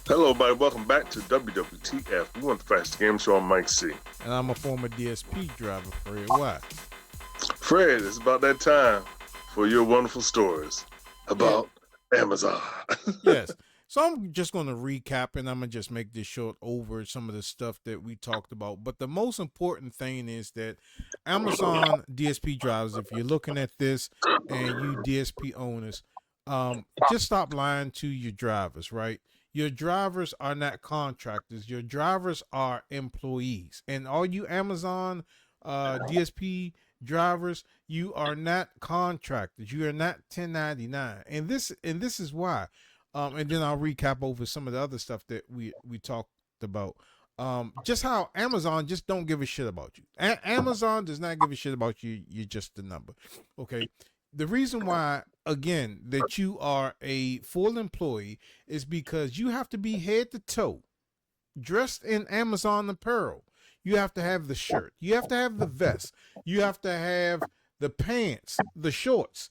Hello, everybody. Welcome back to WWTF. We want the fastest game show on MikeC. And I'm a former DSP driver, Fred. Why? Fred, it's about that time for your wonderful stories about Amazon. Yes. So I'm just going to recap, and I'm going to just make this short over some of the stuff that we talked about. But the most important thing is that Amazon DSP drivers, if you're looking at this and you DSP owners, just stop lying to your drivers, right? Your drivers are not contractors. Your drivers are employees. And all you Amazon DSP drivers, you are not contractors. You are not 1099. And this is why. And then I'll recap over some of the other stuff that we talked about. Just how Amazon just don't give a shit about you. Amazon does not give a shit about you. You're just a number. Okay. The reason why, again, that you are a full employee is because you have to be head to toe dressed in Amazon apparel. You have to have the shirt. You have to have the vest. You have to have the pants, the shorts.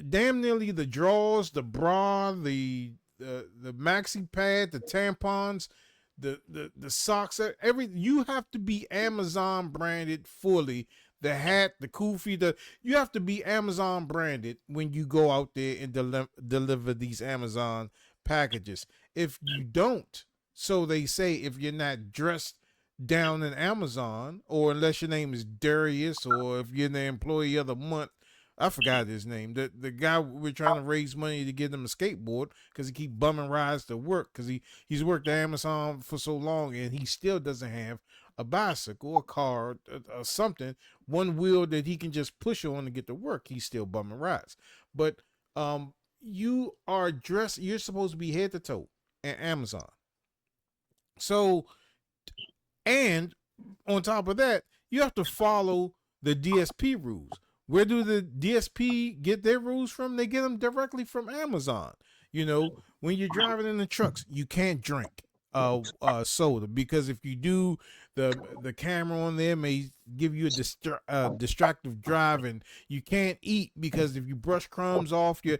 Damn nearly the drawers, the bra, the maxi pad, the tampons, the socks, everything. You have to be Amazon branded fully. The hat, the kufi, you have to be Amazon branded when you go out there and deliver these Amazon packages. If you don't, so they say, if you're not dressed down in Amazon, or unless your name is Darius, or if you're the employee of the month, I forgot his name. The guy we're trying to raise money to get him a skateboard because he keep bumming rides to work because he's worked at Amazon for so long and he still doesn't have a bicycle, a car, or something, one wheel that he can just push on to get to work. He's still bumming rides. But you are dressed, you're supposed to be head to toe at Amazon. So, and on top of that, you have to follow the DSP rules. Where do the DSP get their rules from? They get them directly from Amazon. You know, when you're driving in the trucks, you can't drink soda, because if you do, the camera on there may give you a distractive drive, and you can't eat because if you brush crumbs off your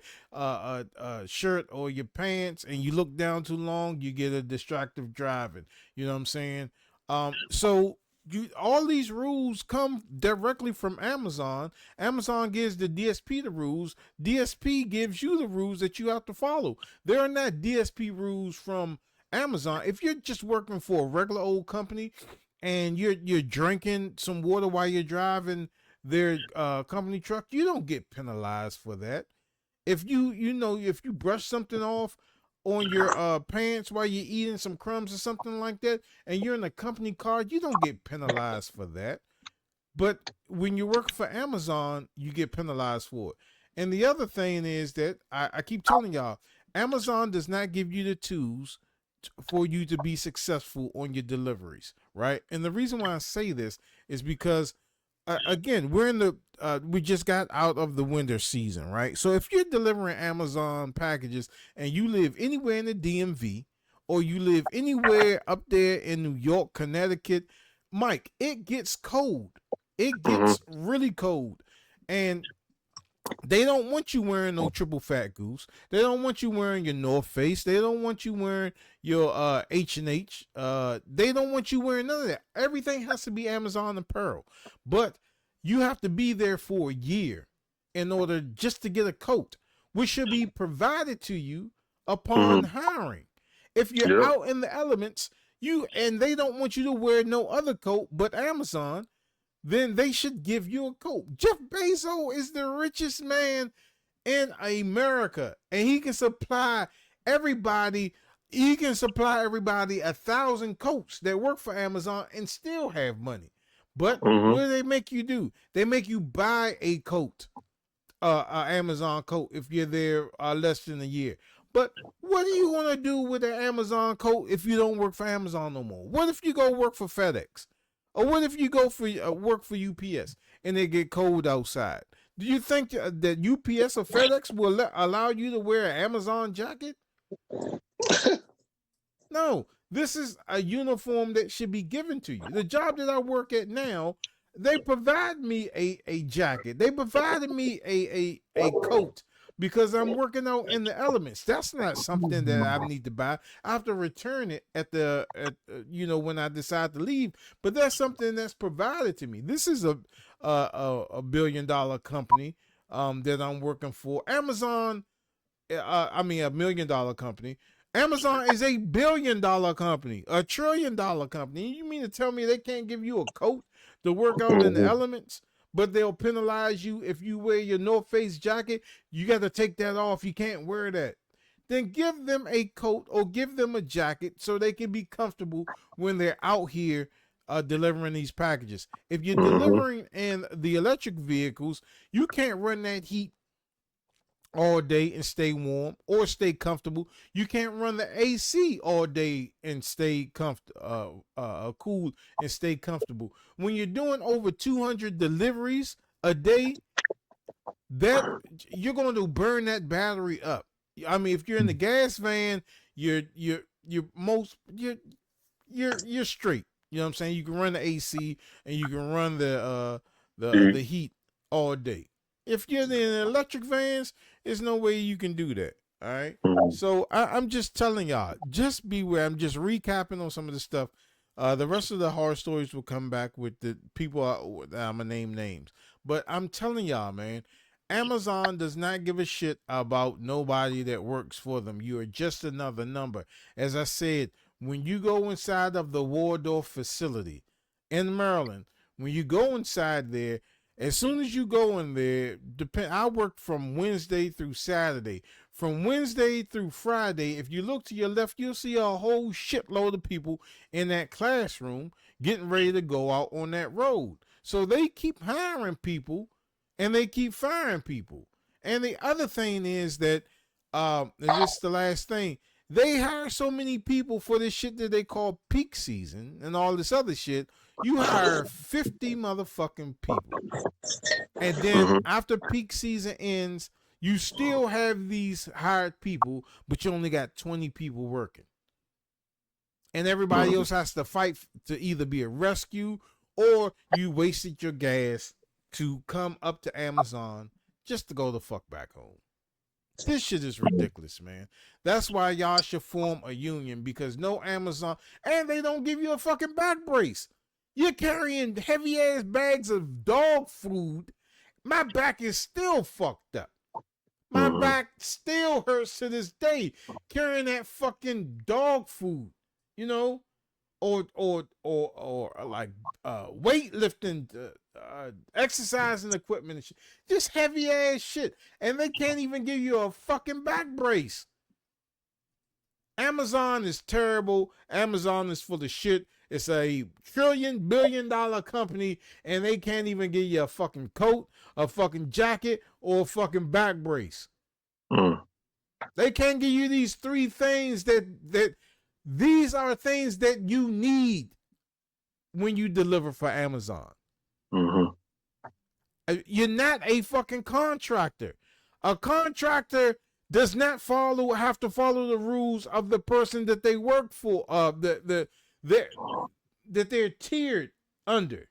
shirt or your pants and you look down too long, you get a distractive driving. You know what I'm saying? So all these rules come directly from Amazon. Amazon gives the DSP the rules. DSP gives you the rules that you have to follow. There are not DSP rules from Amazon. If you're just working for a regular old company and you're drinking some water while you're driving their company truck, you don't get penalized for that. If if you brush something off on your pants while you're eating some crumbs or something like that, and you're in a company car, you don't get penalized for that. But when you work for Amazon, you get penalized for it. And the other thing is that I keep telling y'all, Amazon does not give you the tools for you to be successful on your deliveries, right? And the reason why I say this is because again, we just got out of the winter season, right? So if you're delivering Amazon packages and you live anywhere in the DMV, or you live anywhere up there in New York, Connecticut, Mike, it gets cold. It gets really cold. And they don't want you wearing no triple fat goose. They don't want you wearing your North Face. They don't want you wearing your H&H. They don't want you wearing none of that. Everything has to be Amazon apparel. But you have to be there for a year in order just to get a coat, which should be provided to you upon hiring. If you're out in the elements, and they don't want you to wear no other coat but Amazon, then they should give you a coat. Jeff Bezos is the richest man in America, and he can supply everybody 1,000 coats that work for Amazon and still have money. But what do they make you do? They make you buy a coat, an Amazon coat, if you're there less than a year. But what are you going to do with an Amazon coat if you don't work for Amazon no more? What if you go work for FedEx? Or what if you go for work for UPS and it get cold outside? Do you think that UPS or FedEx will allow you to wear an Amazon jacket? No, This is a uniform that should be given to you. The job that I work at now, they provide me a jacket. They provided me a coat because I'm working out in the elements. That's not something that I need to buy. I have to return it at when I decide to leave. But that's something that's provided to me. This is a $1 billion company that I'm working for. Amazon, $1 million company. Amazon is $1 billion company, $1 trillion company. You mean to tell me they can't give you a coat to work out in the elements, but they'll penalize you if you wear your North Face jacket? You got to take that off. You can't wear that. Then give them a coat or give them a jacket so they can be comfortable when they're out here delivering these packages. If you're delivering in the electric vehicles, you can't run that heat all day and stay warm or stay comfortable. You can't run the AC all day and stay cool and stay comfortable. When you're doing over 200 deliveries a day, that you're going to burn that battery up. I mean, if you're in the gas van, you're straight. You know what I'm saying? You can run the AC and you can run the heat all day. If you're in electric vans, there's no way you can do that. All right. So I'm just telling y'all, just beware. I'm just recapping on some of the stuff. The rest of the horror stories will come back with the people I'm gonna name names. But I'm telling y'all, man, Amazon does not give a shit about nobody that works for them. You are just another number. As I said, when you go inside of the Waldorf facility in Maryland, when you go inside there, as soon as you go in there, I work from Wednesday through Saturday. From Wednesday through Friday, if you look to your left, you'll see a whole shitload of people in that classroom getting ready to go out on that road. So they keep hiring people and they keep firing people. And the other thing is that, and this is the last thing, they hire so many people for this shit that they call peak season and all this other shit. You hire 50 motherfucking people. And then after peak season ends, you still have these hired people, but you only got 20 people working. And everybody else has to fight to either be a rescue or you wasted your gas to come up to Amazon just to go the fuck back home. This shit is ridiculous, man. That's why y'all should form a union, because no Amazon, and they don't give you a fucking back brace. You're carrying heavy ass bags of dog food. My back is still fucked up. My back still hurts to this day carrying that fucking dog food, you know, or like weightlifting, exercising equipment and shit. Just heavy ass shit, and they can't even give you a fucking back brace. Amazon is terrible. Amazon is full of shit. It's a billion-dollar company, and they can't even give you a fucking coat, a fucking jacket, or a fucking back brace. They can't give you these three things that these are things that you need when you deliver for Amazon. You're not a fucking contractor. A contractor does not have to follow the rules of the person that they work for, that they're tiered under.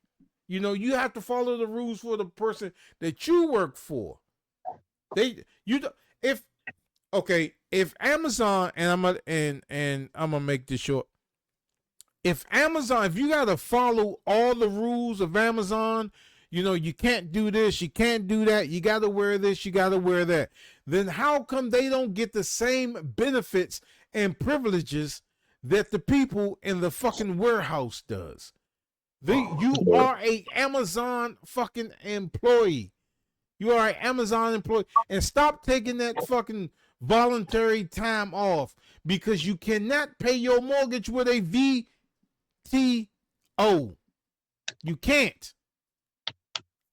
You know, you have to follow the rules for the person that you work for. If Amazon, and I'm gonna make this short. If you gotta follow all the rules of Amazon, you know, you can't do this, you can't do that, you gotta wear this, you gotta wear that, then how come they don't get the same benefits and privileges that the people in the fucking warehouse does? You are a Amazon fucking employee. You are an Amazon employee. And stop taking that fucking voluntary time off, because you cannot pay your mortgage with a VTO. You can't.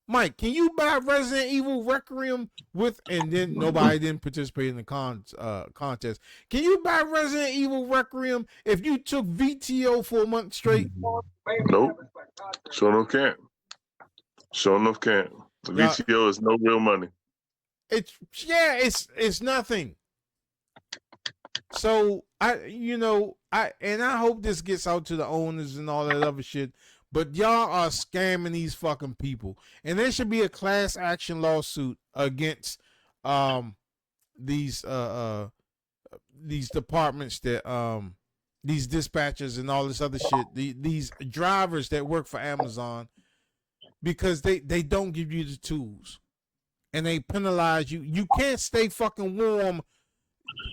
Mike, can you buy Resident Evil Requiem with, and then nobody didn't participate in the contest. Can you buy Resident Evil Requiem if you took VTO for a month straight? Nope. Sure enough can't. Sure enough can't. The VTO is no real money. It's nothing. So I hope this gets out to the owners and all that other shit. But y'all are scamming these fucking people, and there should be a class action lawsuit against these departments that these dispatchers and all this other shit. These drivers that work for Amazon, because they don't give you the tools, and they penalize you. You can't stay fucking warm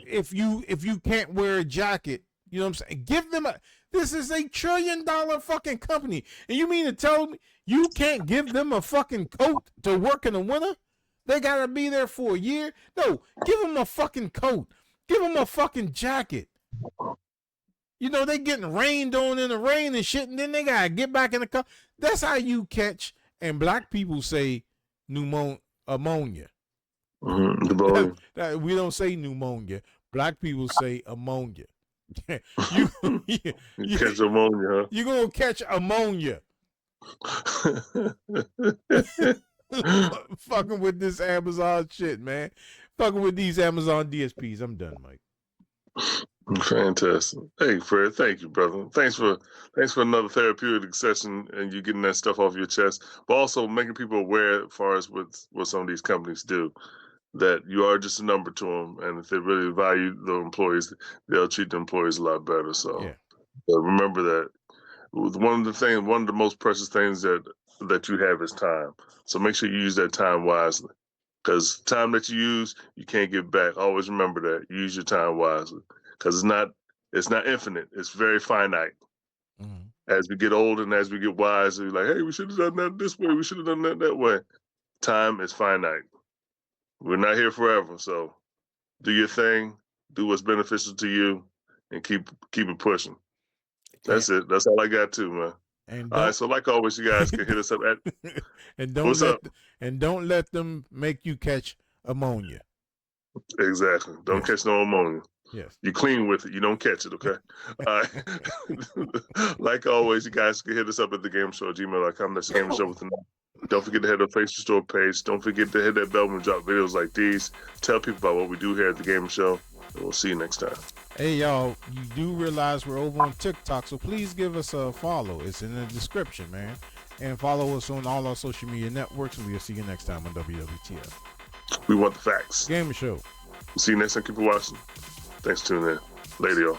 if you can't wear a jacket. You know what I'm saying? Give them this is $1 trillion fucking company. And you mean to tell me you can't give them a fucking coat to work in the winter? They gotta be there for a year? No, give them a fucking coat. Give them a fucking jacket. You know, they getting rained on in the rain and shit, and then they gotta get back in the car. That's how you catch, and black people say ammonia. Mm-hmm. We don't say pneumonia. Black people say ammonia. you catch ammonia, huh? You're gonna catch ammonia. Fucking with this Amazon shit, man. Fucking with these Amazon DSPs. I'm done, Mike. Fantastic. Hey, Fred, thank you, brother. Thanks for another therapeutic session and you getting that stuff off your chest, but also making people aware as far as what some of these companies do, that you are just a number to them, and if they really value the employees, they'll treat the employees a lot better. So yeah. Remember that one of the most precious things that you have is time. So make sure you use that time wisely, because time that you use, you can't get back. Always remember that. Use your time wisely, because it's not infinite. It's very finite. Mm-hmm. As we get older and as we get wiser, you're like, hey, we should have done that this way. We should have done that way. Time is finite. We're not here forever, so do your thing, do what's beneficial to you, and keep it pushing. That's it. That's all I got too, man. And all right, so like always, you guys can hit us up at and don't let them make you catch ammonia. Exactly. Don't catch no ammonia. Yes. You clean with it. You don't catch it, okay? All right. Like always, you guys can hit us up at thagamersshow@gmail.com. That's the Gamer Show with an Don't forget to hit our Facebook store page. Don't forget to hit that bell when we drop videos like these. Tell people about what we do here at the Gamer Show. And we'll see you next time. Hey, y'all, you do realize we're over on TikTok, so please give us a follow. It's in the description, man. And follow us on all our social media networks, and we'll see you next time on WWTF. We want the facts. Gamer Show. See you next time. Keep watching. Thanks for tuning in. Later, y'all.